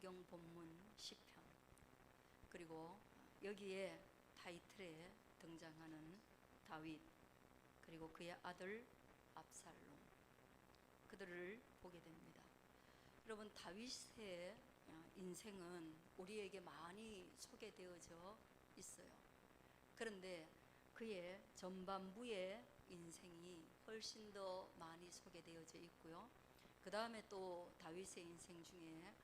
성경 본문 시편, 그리고 여기에 타이틀에 등장하는 다윗, 그리고 그의 아들 압살롬, 그들을 보게 됩니다. 여러분, 다윗의 인생은 우리에게 많이 소개되어져 있어요. 그런데 그의 전반부의 인생이 훨씬 더 많이 소개되어져 있고요. 그 다음에 또 다윗의 인생 중에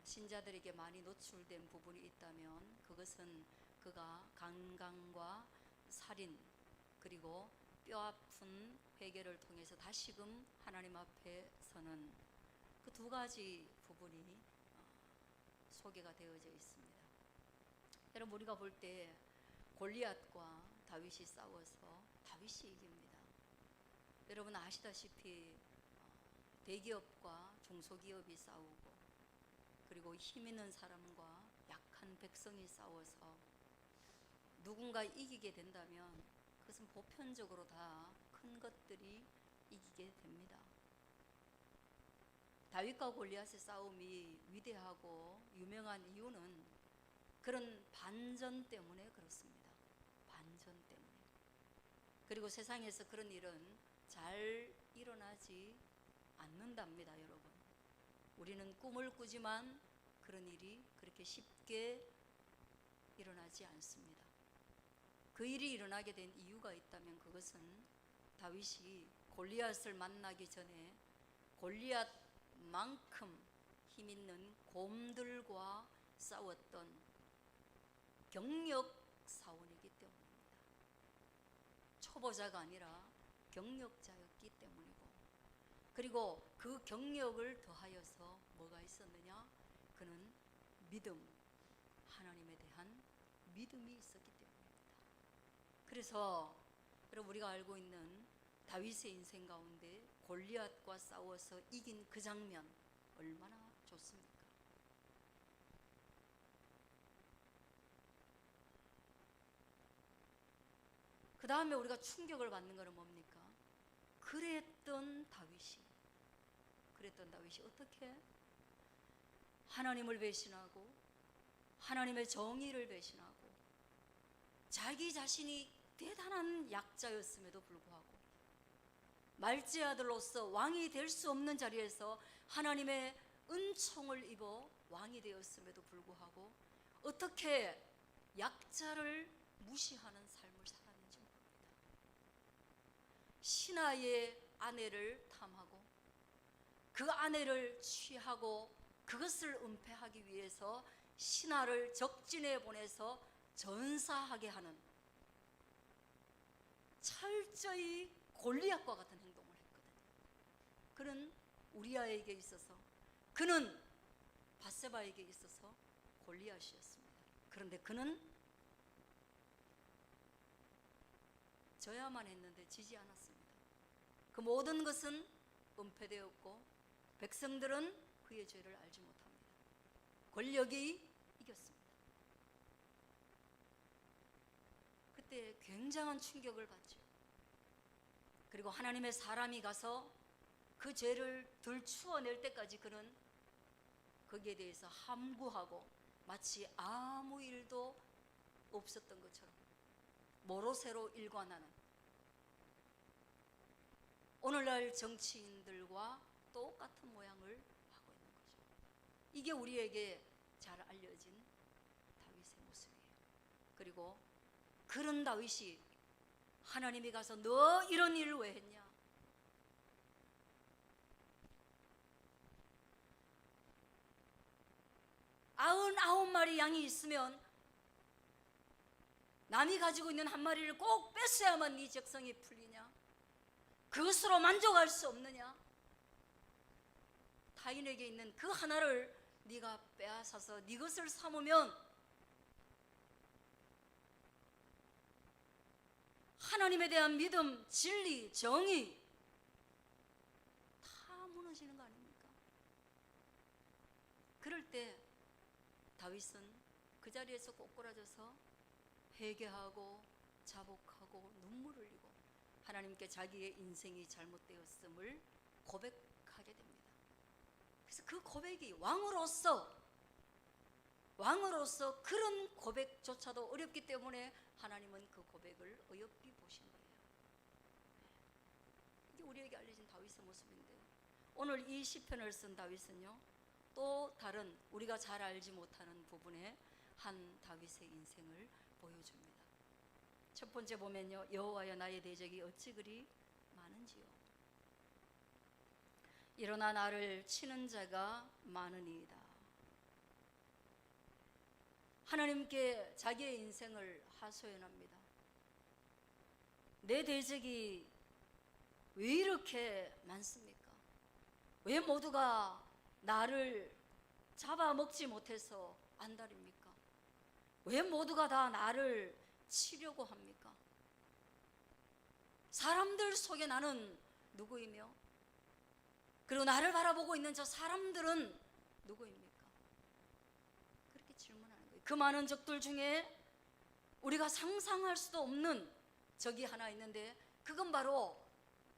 신자들에게 많이 노출된 부분이 있다면 그것은 그가 강간과 살인, 그리고 뼈아픈 회개를 통해서 다시금 하나님 앞에 서는 그 두 가지 부분이 소개가 되어져 있습니다. 여러분, 우리가 볼 때 골리앗과 다윗이 싸워서 다윗이 이깁니다. 여러분 아시다시피 대기업과 중소기업이 싸우고, 그리고 힘 있는 사람과 약한 백성이 싸워서 누군가 이기게 된다면 그것은 보편적으로 다 큰 것들이 이기게 됩니다. 다윗과 골리앗의 싸움이 위대하고 유명한 이유는 그런 반전 때문에 그렇습니다. 반전 때문에. 그리고 세상에서 그런 일은 잘 일어나지 않는답니다, 여러분. 우리는 꿈을 꾸지만 그런 일이 그렇게 쉽게 일어나지 않습니다. 그 일이 일어나게 된 이유가 있다면 그것은 다윗이 골리앗을 만나기 전에 골리앗만큼 힘 있는 곰들과 싸웠던 경력 사원이기 때문입니다. 초보자가 아니라 경력자였기 때문이고, 그리고 그 경력을 더하여서 뭐가 있었느냐? 그는 믿음, 하나님에 대한 믿음이 있었기 때문입니다. 그래서 여러분, 우리가 알고 있는 다윗의 인생 가운데 골리앗과 싸워서 이긴 그 장면 얼마나 좋습니까? 그 다음에 우리가 충격을 받는 것은 뭡니까? 그랬던 다윗이 어떻게 하나님을 배신하고 하나님의 정의를 배신하고 자기 자신이 대단한 약자였음에도 불구하고 말제 아들로서 왕이 될 수 없는 자리에서 하나님의 은총을 입어 왕이 되었음에도 불구하고 어떻게 약자를 무시하는 삶을 살았는지 모릅니다. 신하의 아내를 탐하고 그 아내를 취하고 그것을 은폐하기 위해서 신하를 적진에 보내서 전사하게 하는 철저히 골리앗과 같은 행동을 했거든요. 그는 우리아에게 있어서, 그는 밧세바에게 있어서 골리앗이었습니다. 그런데 그는 져야만 했는데 지지 않았습니다. 그 모든 것은 은폐되었고 백성들은 그의 죄를 알지 못합니다. 권력이 이겼습니다. 그때 굉장한 충격을 받죠. 그리고 하나님의 사람이 가서 그 죄를 들추어낼 때까지 그는 거기에 대해서 함구하고 마치 아무 일도 없었던 것처럼 모로새로 일관하는, 오늘날 정치인들과 똑같은 모양을 하고 있는 거죠. 이게 우리에게 잘 알려진 다윗의 모습이에요. 그리고 그런 다윗이 하나님이 가서 너 이런 일을 왜 했냐? 99마리 양이 있으면 남이 가지고 있는 한 마리를 꼭 뺏어야만 네 적성이 풀리냐? 그것으로 만족할 수 없느냐? 타인에게 있는 그 하나를 네가 빼앗아서 네 것을 삼으면 하나님에 대한 믿음, 진리, 정의 다 무너지는 거 아닙니까? 그럴 때 다윗은 그 자리에서 꼬꾸라져서 회개하고 자복하고 눈물을 흘리고 하나님께 자기의 인생이 잘못되었음을 고백하게 됩니다. 그래서 그 고백이 왕으로서 왕으로서 그런 고백조차도 어렵기 때문에 하나님은 그 고백을 어여삐 보신 거예요. 이게 우리에게 알려진 다윗의 모습인데, 오늘 이 시편을 쓴 다윗은요, 또 다른 우리가 잘 알지 못하는 부분의 한 다윗의 인생을 보여줍니다. 첫 번째 보면요, 여호와여 나의 대적이 어찌 그리 많은지요. 일어나 나를 치는 자가 많으니이다. 하나님께 자기의 인생을 하소연합니다. 내 대적이 왜 이렇게 많습니까? 왜 모두가 나를 잡아먹지 못해서 안달입니까? 왜 모두가 다 나를 치려고 합니까? 사람들 속에 나는 누구이며, 그리고 나를 바라보고 있는 저 사람들은 누구입니까? 그렇게 질문하는 거예요. 그 많은 적들 중에 우리가 상상할 수도 없는 적이 하나 있는데, 그건 바로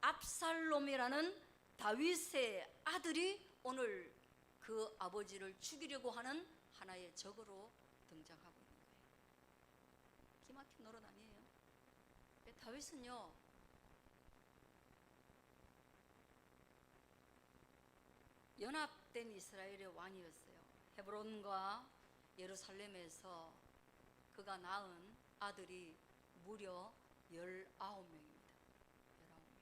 압살롬이라는 다윗의 아들이 오늘 그 아버지를 죽이려고 하는 하나의 적으로 등장하고 있는 거예요. 기막힌 노릇 아니에요? 다윗은요, 연합된 이스라엘의 왕이었어요. 헤브론과 예루살렘에서 그가 낳은 아들이 무려 19명입니다. 19명.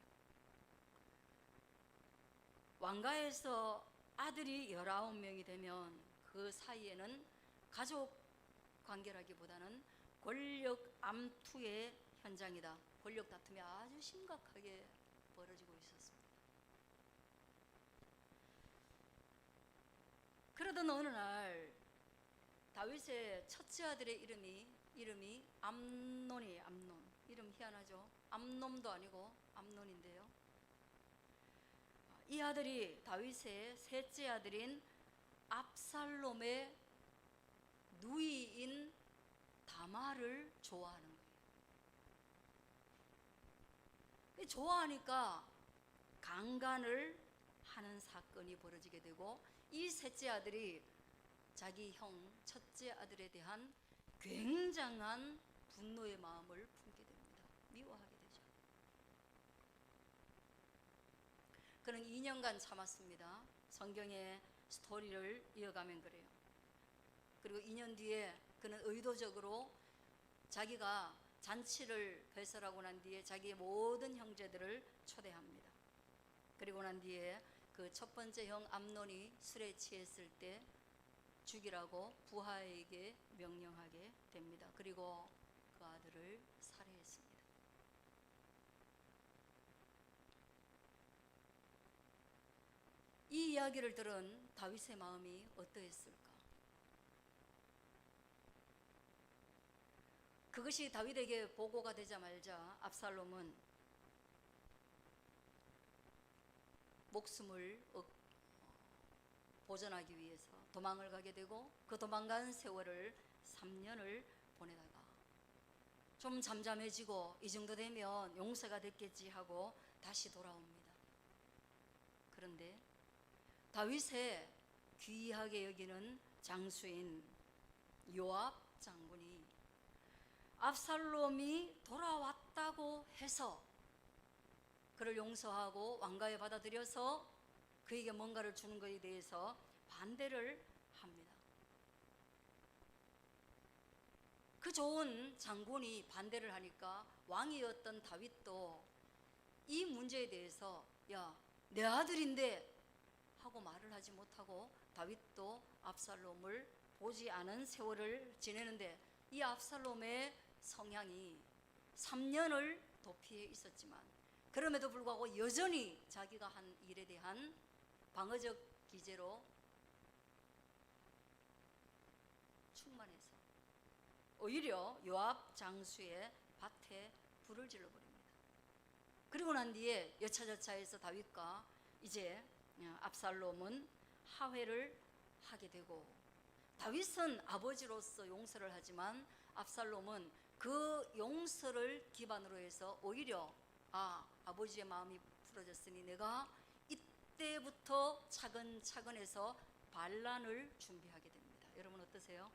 왕가에서 아들이 19명이 되면 그 사이에는 가족 관계라기보다는 권력 암투의 현장이다. 권력 다툼이 아주 심각하게 벌어지고 있었습니다. 그러던 어느 날 다윗의 첫째 아들의 이름이 암논이에요. 암논. 이름 희한하죠? 암놈도 아니고 암논인데요. 이 아들이 다윗의 셋째 아들인 압살롬의 누이인 다말을 좋아하는 거예요. 좋아하니까 강간을 하는 사건이 벌어지게 되고, 이 셋째 아들이 자기 형 첫째 아들에 대한 굉장한 분노의 마음을 품게 됩니다. 미워하게 되죠. 그는 2년간 참았습니다. 성경의 스토리를 이어가면 그래요. 그리고 2년 뒤에 그는 의도적으로 자기가 잔치를 배설하고 난 뒤에 자기의 모든 형제들을 초대합니다. 그리고 난 뒤에 그 첫 번째 형 암논이 술에 취했을 때 죽이라고 부하에게 명령하게 됩니다. 그리고 그 아들을 살해했습니다. 이 이야기를 들은 다윗의 마음이 어떠했을까? 그것이 다윗에게 보고가 되자마자 압살롬은 목숨을 보존하기 위해서 도망을 가게 되고, 그 도망간 세월을 3년을 보내다가 좀 잠잠해지고 이 정도 되면 용서가 됐겠지 하고 다시 돌아옵니다. 그런데 다윗의 귀하게 여기는 장수인 요압 장군이 압살롬이 돌아왔다고 해서 그를 용서하고 왕가에 받아들여서 그에게 뭔가를 주는 것에 대해서 반대를 합니다. 그 좋은 장군이 반대를 하니까 왕이었던 다윗도 이 문제에 대해서 야, 내 아들인데 하고 말을 하지 못하고 다윗도 압살롬을 보지 않은 세월을 지내는데, 이 압살롬의 성향이 3년을 도피해 있었지만 그럼에도 불구하고 여전히 자기가 한 일에 대한 방어적 기제로 충만해서 오히려 요압 장수의 밭에 불을 질러버립니다. 그리고 난 뒤에 여차저차해서 다윗과 이제 압살롬은 화해를 하게 되고, 다윗은 아버지로서 용서를 하지만 압살롬은 그 용서를 기반으로 해서 오히려 아버지의 마음이 풀어졌으니 내가 이때부터 차근차근 해서 반란을 준비하게 됩니다. 여러분 어떠세요?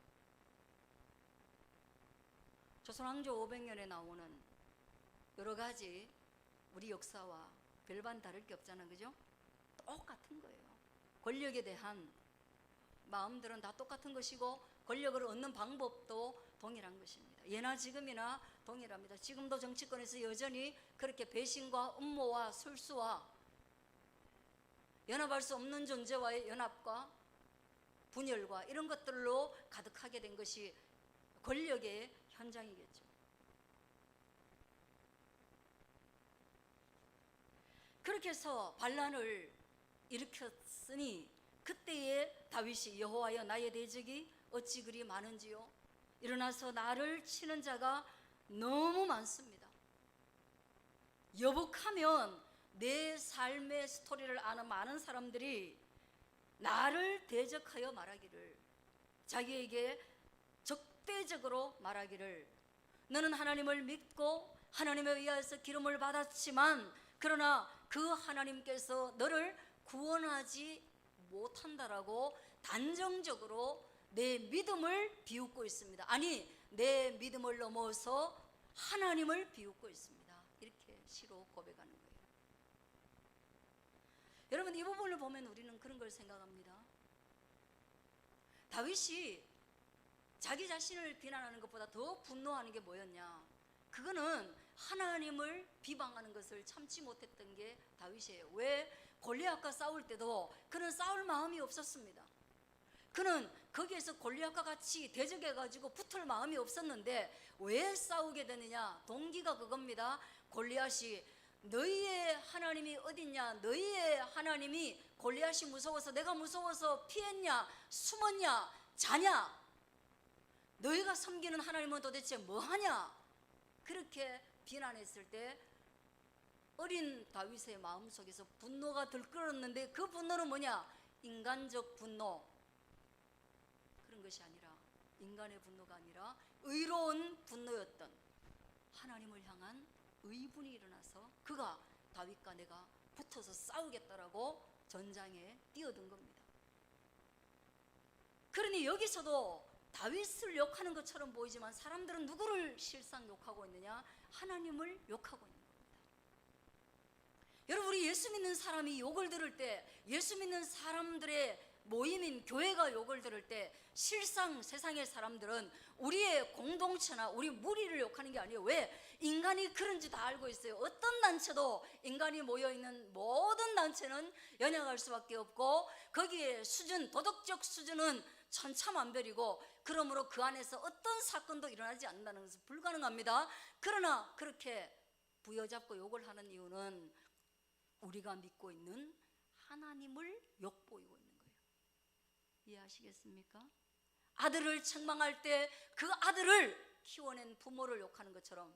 조선 왕조 500년에 나오는 여러 가지 우리 역사와 별반 다를 게 없잖아, 그죠? 똑같은 거예요. 권력에 대한 마음들은 다 똑같은 것이고 권력을 얻는 방법도 동일한 것입니다. 예나 지금이나 동일합니다. 지금도 정치권에서 여전히 그렇게 배신과 음모와 술수와 연합할 수 없는 존재와의 연합과 분열과 이런 것들로 가득하게 된 것이 권력의 현장이겠죠. 그렇게 해서 반란을 일으켰으니 그때에 다윗이 여호와여 나의 대적이 어찌 그리 많은지요. 일어나서 나를 치는 자가 너무 많습니다. 여복하면 내 삶의 스토리를 아는 많은 사람들이 나를 대적하여 말하기를, 자기에게 적대적으로 말하기를, 너는 하나님을 믿고 하나님에 의하여서 기름을 받았지만 그러나 그 하나님께서 너를 구원하지 못한다라고 단정적으로 내 믿음을 비웃고 있습니다. 아니, 내 믿음을 넘어서 하나님을 비웃고 있습니다. 이렇게 시로 고백하는 거예요. 여러분, 이 부분을 보면 우리는 그런 걸 생각합니다. 다윗이 자기 자신을 비난하는 것보다 더 분노하는 게 뭐였냐? 그거는 하나님을 비방하는 것을 참지 못했던 게 다윗이에요. 왜? 골리앗과 싸울 때도 그는 싸울 마음이 없었습니다. 그는 거기에서 골리앗과 같이 대적해가지고 붙을 마음이 없었는데 왜 싸우게 되느냐? 동기가 그겁니다. 골리앗이 너희의 하나님이 어딨냐? 너희의 하나님이 골리앗이 무서워서 내가 무서워서 피했냐? 숨었냐? 자냐? 너희가 섬기는 하나님은 도대체 뭐하냐? 그렇게 비난했을 때 어린 다윗의 마음속에서 분노가 들끓었는데 그 분노는 뭐냐? 인간적 분노, 그런 것이 아니라, 인간의 분노가 아니라 의로운 분노였던 하나님을 향한 의분이 일어나서 그가 다윗과 내가 붙어서 싸우겠다라고 전장에 뛰어든 겁니다. 그러니 여기서도 다윗을 욕하는 것처럼 보이지만 사람들은 누구를 실상 욕하고 있느냐? 하나님을 욕하고 있는 겁니다. 여러분, 우리 예수 믿는 사람이 욕을 들을 때, 예수 믿는 사람들의 모임인 교회가 욕을 들을 때 실상 세상의 사람들은 우리의 공동체나 우리 무리를 욕하는 게 아니에요. 왜? 인간이 그런지 다 알고 있어요. 어떤 단체도 인간이 모여있는 모든 단체는 연약할 수밖에 없고 거기에 수준, 도덕적 수준은 천차만별이고 그러므로 그 안에서 어떤 사건도 일어나지 않는다는 것은 불가능합니다. 그러나 그렇게 부여잡고 욕을 하는 이유는 우리가 믿고 있는 하나님을 욕보이고 있는 거예요. 이해하시겠습니까? 아들을 책망할 때 그 아들을 키워낸 부모를 욕하는 것처럼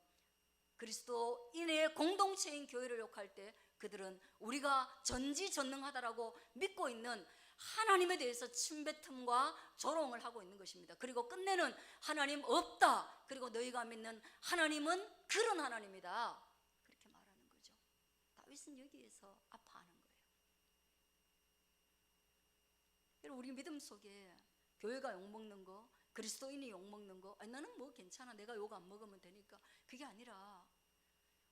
그리스도인의 공동체인 교회를 욕할 때 그들은 우리가 전지전능하다라고 믿고 있는 하나님에 대해서 침뱉음과 조롱을 하고 있는 것입니다. 그리고 끝내는 하나님 없다, 그리고 너희가 믿는 하나님은 그런 하나님이다, 그렇게 말하는 거죠. 다윗은 여기에서 아파하는 거예요. 여러분, 우리 믿음 속에 교회가 욕먹는 거, 그리스도인이 욕먹는 거, 아니 나는 뭐 괜찮아, 내가 욕 안 먹으면 되니까, 그게 아니라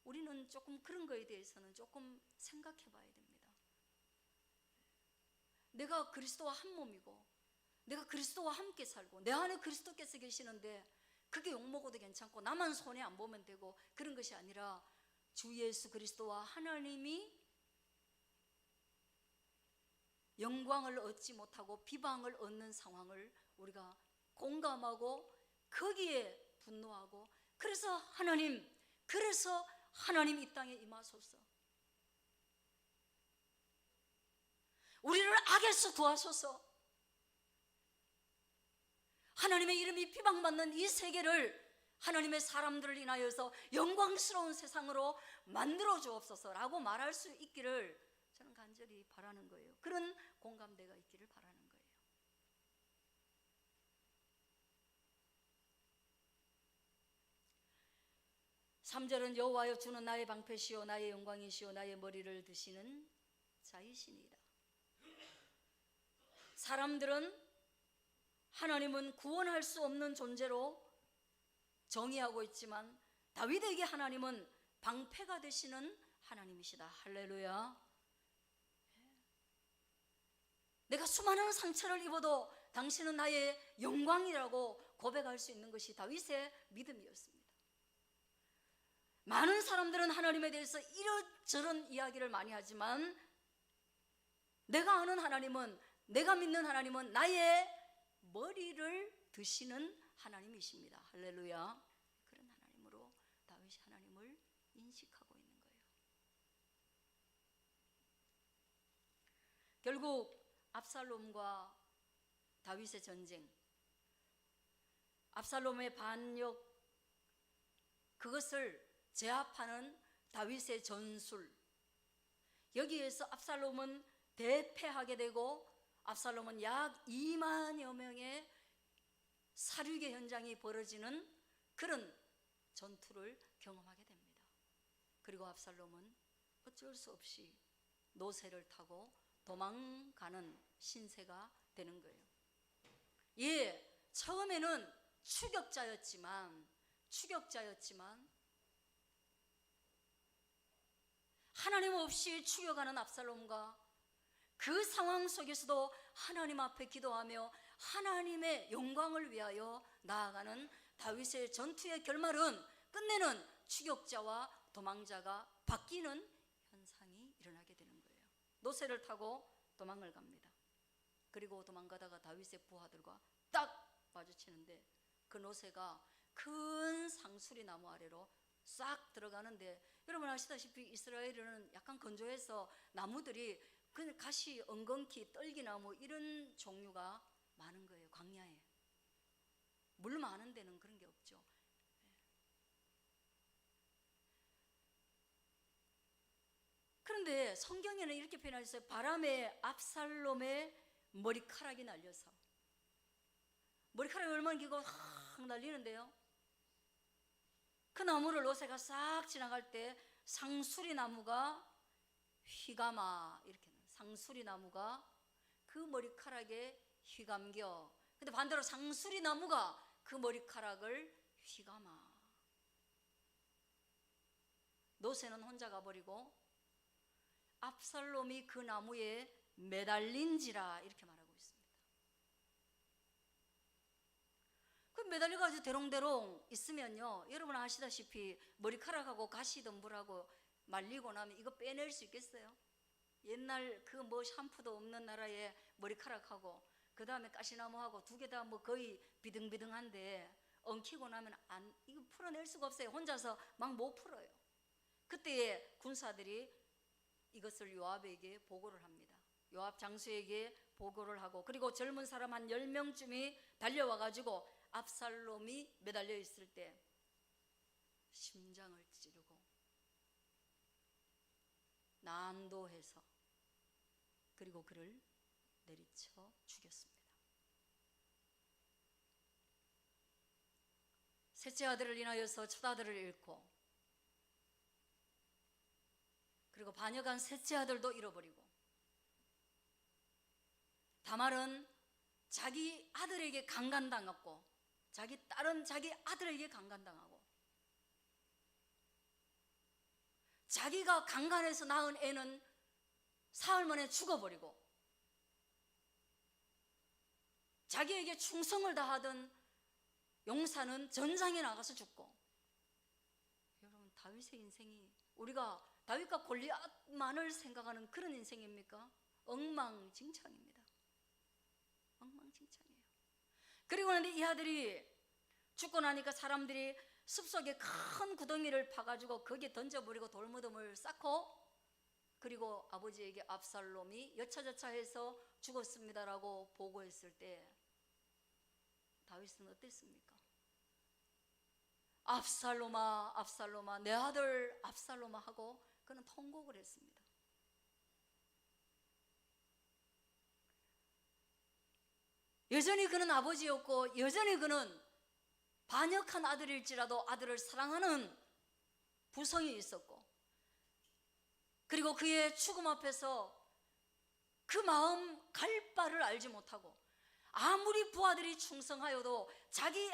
우리는 조금 그런 거에 대해서는 조금 생각해 봐야 됩니다. 내가 그리스도와 한 몸이고 내가 그리스도와 함께 살고 내 안에 그리스도께서 계시는데 그게 욕먹어도 괜찮고 나만 손해 안 보면 되고 그런 것이 아니라 주 예수 그리스도와 하나님이 영광을 얻지 못하고 비방을 얻는 상황을 우리가 공감하고 거기에 분노하고 그래서 하나님 이 땅에 임하소서, 우리를 악에서 구하소서, 하나님의 이름이 비방받는 이 세계를 하나님의 사람들을 인하여서 영광스러운 세상으로 만들어 주옵소서라고 말할 수 있기를 저는 간절히 바라는 거예요. 그런 공감대가 있기를 바라는 거예요. 3절은 여호와여 주는 나의 방패시오 나의 영광이시오 나의 머리를 드시는 자이시니이다. 사람들은 하나님은 구원할 수 없는 존재로 정의하고 있지만 다윗에게 하나님은 방패가 되시는 하나님이시다. 할렐루야. 내가 수많은 상처를 입어도 당신은 나의 영광이라고 고백할 수 있는 것이 다윗의 믿음이었습니다. 많은 사람들은 하나님에 대해서 이런저런 이야기를 많이 하지만 내가 아는 하나님은, 내가 믿는 하나님은 나의 머리를 드시는 하나님이십니다. 할렐루야. 그런 하나님으로 다윗이 하나님을 인식하고 있는 거예요. 결국 압살롬과 다윗의 전쟁, 압살롬의 반역, 그것을 제압하는 다윗의 전술, 여기에서 압살롬은 대패하게 되고 압살롬은 약 2만여 명의 살육의 현장이 벌어지는 그런 전투를 경험하게 됩니다. 그리고 압살롬은 어쩔 수 없이 노새를 타고 도망가는 신세가 되는 거예요. 예, 처음에는 추격자였지만 하나님 없이 추격하는 압살롬과 그 상황 속에서도 하나님 앞에 기도하며 하나님의 영광을 위하여 나아가는 다윗의 전투의 결말은 끝내는 추격자와 도망자가 바뀌는 현상이 일어나게 되는 거예요. 노새를 타고 도망을 갑니다. 그리고 도망가다가 다윗의 부하들과 딱 마주치는데 그 노새가 큰 상수리 나무 아래로 싹 들어가는데, 여러분 아시다시피 이스라엘은 약간 건조해서 나무들이 그냥 가시, 엉겅퀴, 떨기나무 이런 종류가 많은 거예요. 광야에 물 많은 데는 그런 게 없죠. 그런데 성경에는 이렇게 표현하셨어요. 바람에 압살롬의 머리카락이 날려서, 머리카락이 얼마나 길고 확 날리는데요, 그 나무를 노새가 싹 지나갈 때 상수리 나무가 휘감아, 이렇게 상수리 나무가 그 머리카락에 휘감겨, 근데 반대로 상수리 나무가 그 머리카락을 휘감아. 노새는 혼자 가버리고 압살롬이 그 나무에 매달린지라 이렇게 말하고 있습니다. 그 매달려가지고 대롱대롱 있으면요, 여러분 아시다시피 머리카락하고 가시덤불하고 말리고 나면 이거 빼낼 수 있겠어요? 옛날 그 뭐 샴푸도 없는 나라에 머리카락하고 그 다음에 가시나무하고 두 개 다 뭐 거의 비등비등한데 엉키고 나면 이거 풀어낼 수가 없어요. 혼자서 막 못 풀어요. 그때에 군사들이 이것을 요압에게 보고를 합니다. 요압 장수에게 보고를 하고, 그리고 젊은 사람 한 10명쯤이 달려와 가지고 압살롬이 매달려 있을 때 심장을 찌르고 난도해서 그리고 그를 내리쳐 죽였습니다. 셋째 아들을 인하여서 첫 아들을 잃고, 그리고 반역한 셋째 아들도 잃어버리고, 다말은 자기 아들에게 강간당했고, 자기 딸은 자기 아들에게 강간당하고, 자기가 강간해서 낳은 애는 사흘 만에 죽어버리고, 자기에게 충성을 다하던 용사는 전장에 나가서 죽고. 여러분, 다윗의 인생이 우리가 다윗과 골리앗만을 생각하는 그런 인생입니까? 엉망진창입니다. 엉망진창이에요. 그리고 나서 이 아들이 죽고 나니까 사람들이 숲속에 큰 구덩이를 파가지고 거기에 던져버리고 돌무덤을 쌓고, 그리고 아버지에게 압살롬이 여차저차해서 죽었습니다라고 보고했을 때 다윗은 어땠습니까? 압살롬아, 압살롬아, 내 아들 압살롬아 하고 그는 통곡을 했습니다. 여전히 그는 아버지였고, 여전히 그는 반역한 아들일지라도 아들을 사랑하는 부성이 있었고, 그리고 그의 죽음 앞에서 그 마음 갈 바를 알지 못하고, 아무리 부하들이 충성하여도 자기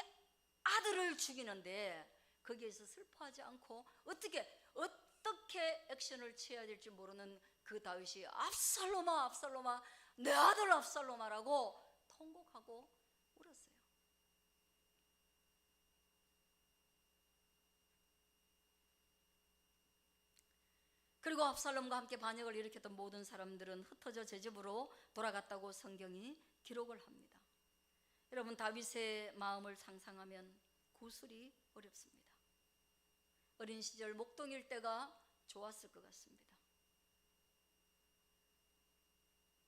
아들을 죽이는데 거기에서 슬퍼하지 않고 어떻게 액션을 취해야 될지 모르는 그 다윗이 압살롬아 압살롬아 내 아들 압살롬아라고 통곡하고 울었어요. 그리고 압살롬과 함께 반역을 일으켰던 모든 사람들은 흩어져 제 집으로 돌아갔다고 성경이 기록을 합니다. 여러분, 다윗의 마음을 상상하면 구술이 어렵습니다. 어린 시절 목동일 때가 좋았을 것 같습니다.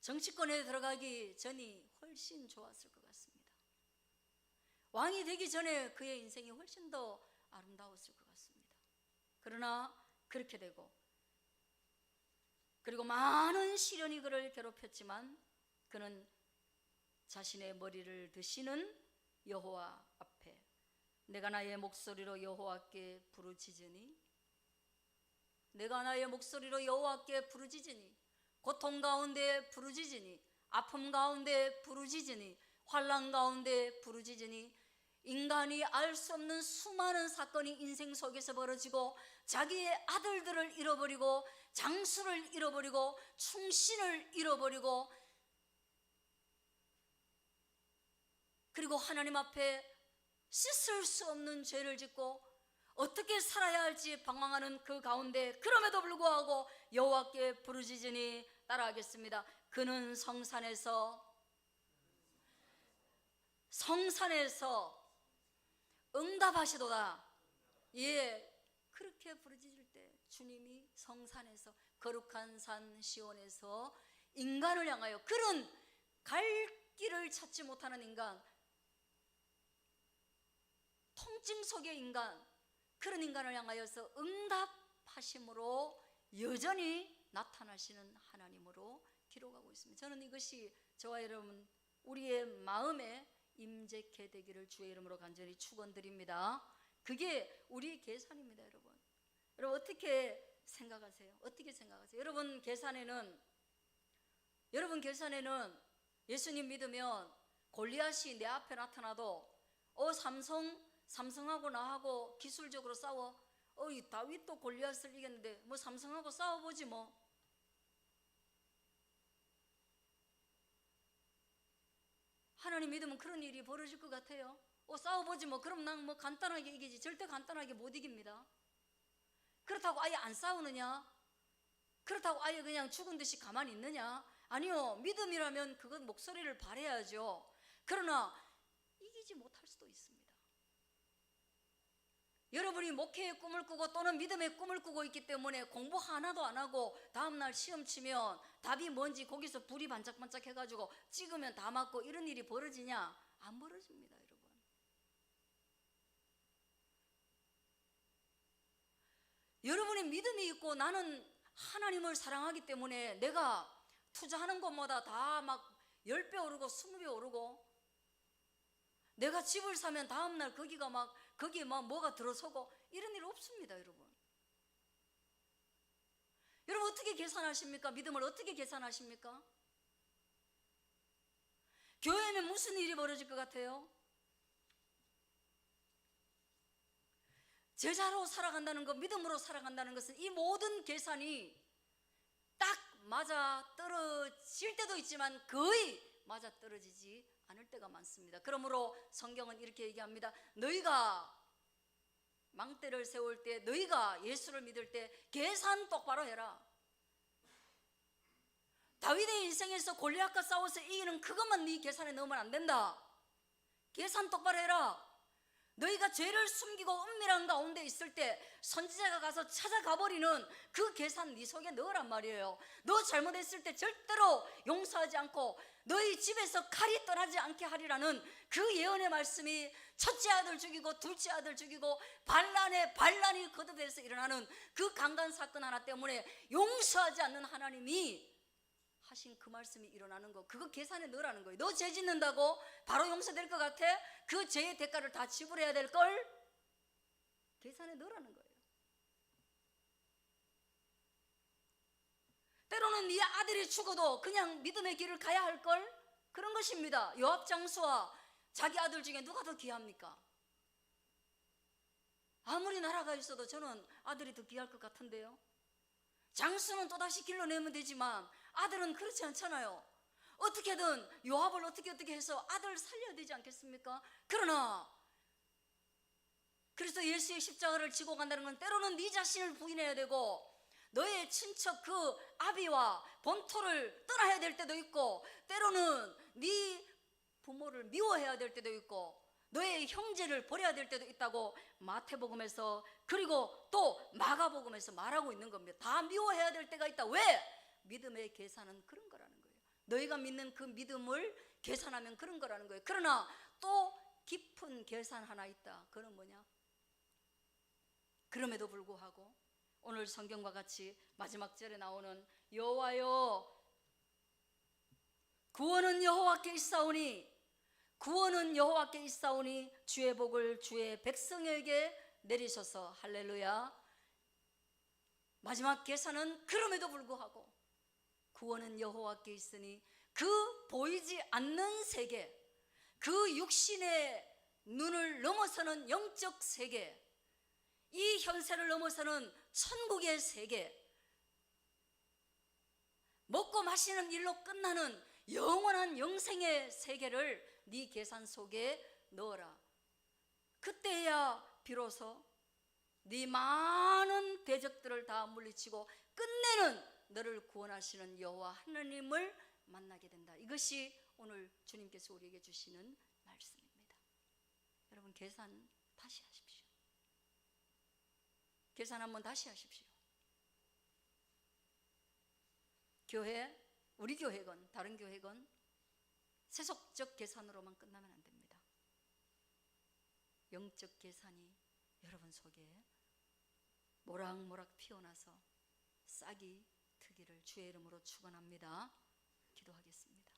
정치권에 들어가기 전이 훨씬 좋았을 것 같습니다. 왕이 되기 전에 그의 인생이 훨씬 더 아름다웠을 것 같습니다. 그러나 그렇게 되고, 그리고 많은 시련이 그를 괴롭혔지만 그는 자신의 머리를 드시는 여호와 앞에 내가 나의 목소리로 여호와께 부르짖으니, 내가 나의 목소리로 여호와께 부르짖으니, 고통 가운데 부르짖으니, 아픔 가운데 부르짖으니, 환난 가운데 부르짖으니, 인간이 알 수 없는 수많은 사건이 인생 속에서 벌어지고 자기의 아들들을 잃어버리고 장수를 잃어버리고 충신을 잃어버리고 그리고 하나님 앞에 씻을 수 없는 죄를 짓고 어떻게 살아야 할지 방황하는 그 가운데, 그럼에도 불구하고 여호와께 부르짖으니, 따라하겠습니다. 그는 성산에서 응답하시도다. 예, 그렇게 부르짖을 때 주님이 성산에서, 거룩한 산 시온에서 인간을 향하여, 그런 갈 길을 찾지 못하는 인간, 통증 속의 인간, 그런 인간을 향하여서 응답하심으로 여전히 나타나시는 하나님으로 기록하고 있습니다. 저는 이것이 저와 여러분 우리의 마음에 임재케 되기를 주의 이름으로 간절히 축원드립니다. 그게 우리 계산입니다. 여러분 어떻게 생각하세요? 어떻게 생각하세요? 여러분 계산에는 예수님 믿으면 골리앗이 내 앞에 나타나도 삼성하고 나하고 기술적으로 싸워. 이 다윗도 골리앗을 이겼는데 뭐 삼성하고 싸워보지 뭐. 하나님 믿으면 그런 일이 벌어질 것 같아요. 싸워보지 뭐. 그럼 난 뭐 간단하게 이기지. 절대 간단하게 못 이깁니다. 그렇다고 아예 안 싸우느냐? 그렇다고 아예 그냥 죽은 듯이 가만히 있느냐? 아니요. 믿음이라면 그건 목소리를 발해야죠. 그러나 이기지 못할 수도 있습니다. 여러분이 목회의 꿈을 꾸고 또는 믿음의 꿈을 꾸고 있기 때문에 공부 하나도 안 하고 다음날 시험 치면 답이 뭔지 거기서 불이 반짝반짝 해가지고 찍으면 다 맞고 이런 일이 벌어지냐? 안 벌어집니다. 여러분, 여러분이 믿음이 있고 나는 하나님을 사랑하기 때문에 내가 투자하는 것마다 다 막 10배 오르고 20배 오르고, 내가 집을 사면 다음날 거기에 막 뭐가 들어서고 이런 일 없습니다. 여러분 어떻게 계산하십니까? 믿음을 어떻게 계산하십니까? 교회는 무슨 일이 벌어질 것 같아요? 제자로 살아간다는 것, 믿음으로 살아간다는 것은 이 모든 계산이 딱 맞아 떨어질 때도 있지만 거의 맞아 떨어지지 않을 때가 많습니다. 그러므로 성경은 이렇게 얘기합니다. 너희가 망대를 세울 때, 너희가 예수를 믿을 때 계산 똑바로 해라. 다윗의 인생에서 골리앗과 싸워서 이기는 그것만 네 계산에 넣으면 안 된다. 계산 똑바로 해라. 너희가 죄를 숨기고 은밀한 가운데 있을 때 선지자가 가서 찾아가 버리는 그 계산 네 속에 넣으란 말이에요. 너 잘못했을 때 절대로 용서하지 않고 너희 집에서 칼이 떠나지 않게 하리라는 그 예언의 말씀이 첫째 아들 죽이고 둘째 아들 죽이고 반란이 거듭해서 일어나는 그 강간 사건 하나 때문에 용서하지 않는 하나님이 하신 그 말씀이 일어나는 거, 그거 계산에 넣으라는 거예요. 너 죄 짓는다고 바로 용서될 것 같아? 그 죄의 대가를 다 지불해야 될걸? 계산에 넣으라는 거예요. 때로는 네 아들이 죽어도 그냥 믿음의 길을 가야 할걸? 그런 것입니다. 요압 장수와 자기 아들 중에 누가 더 귀합니까? 아무리 나라가 있어도 저는 아들이 더 귀할 것 같은데요. 장수는 또다시 길러내면 되지만 아들은 그렇지 않잖아요. 어떻게든 요압을 어떻게 해서 아들을 살려야 되지 않겠습니까? 그러나 그래서 예수의 십자가를 지고 간다는 건 때로는 네 자신을 부인해야 되고 너의 친척 그 아비와 본토를 떠나야 될 때도 있고 때로는 네 부모를 미워해야 될 때도 있고 너의 형제를 버려야 될 때도 있다고 마태복음에서 그리고 또 마가복음에서 말하고 있는 겁니다. 다 미워해야 될 때가 있다. 왜? 믿음의 계산은 그런 거라는 거예요. 너희가 믿는 그 믿음을 계산하면 그런 거라는 거예요. 그러나 또 깊은 계산 하나 있다. 그건 뭐냐? 그럼에도 불구하고 오늘 성경과 같이 마지막 절에 나오는 여호와여 구원은 여호와께 있사오니 구원은 여호와께 있사오니 주의 복을 주의 백성에게 내리셔서 할렐루야. 마지막 계산은 그럼에도 불구하고 구원은 여호와께 있으니 그 보이지 않는 세계 그 육신의 눈을 넘어서는 영적 세계 이 현세를 넘어서는 천국의 세계 먹고 마시는 일로 끝나는 영원한 영생의 세계를 네 계산 속에 넣어라. 그때야 비로소 네 많은 대적들을 다 물리치고 끝내는 너를 구원하시는 여호와 하나님을 만나게 된다. 이것이 오늘 주님께서 우리에게 주시는 말씀입니다. 여러분 계산 다시 하십시오. 계산 한번 다시 하십시오. 교회, 우리 교회건 다른 교회건 세속적 계산으로만 끝나면 안 됩니다. 영적 계산이 여러분 속에 모락모락 피어나서 싹이 트기를 주의 이름으로 축원합니다. 기도하겠습니다.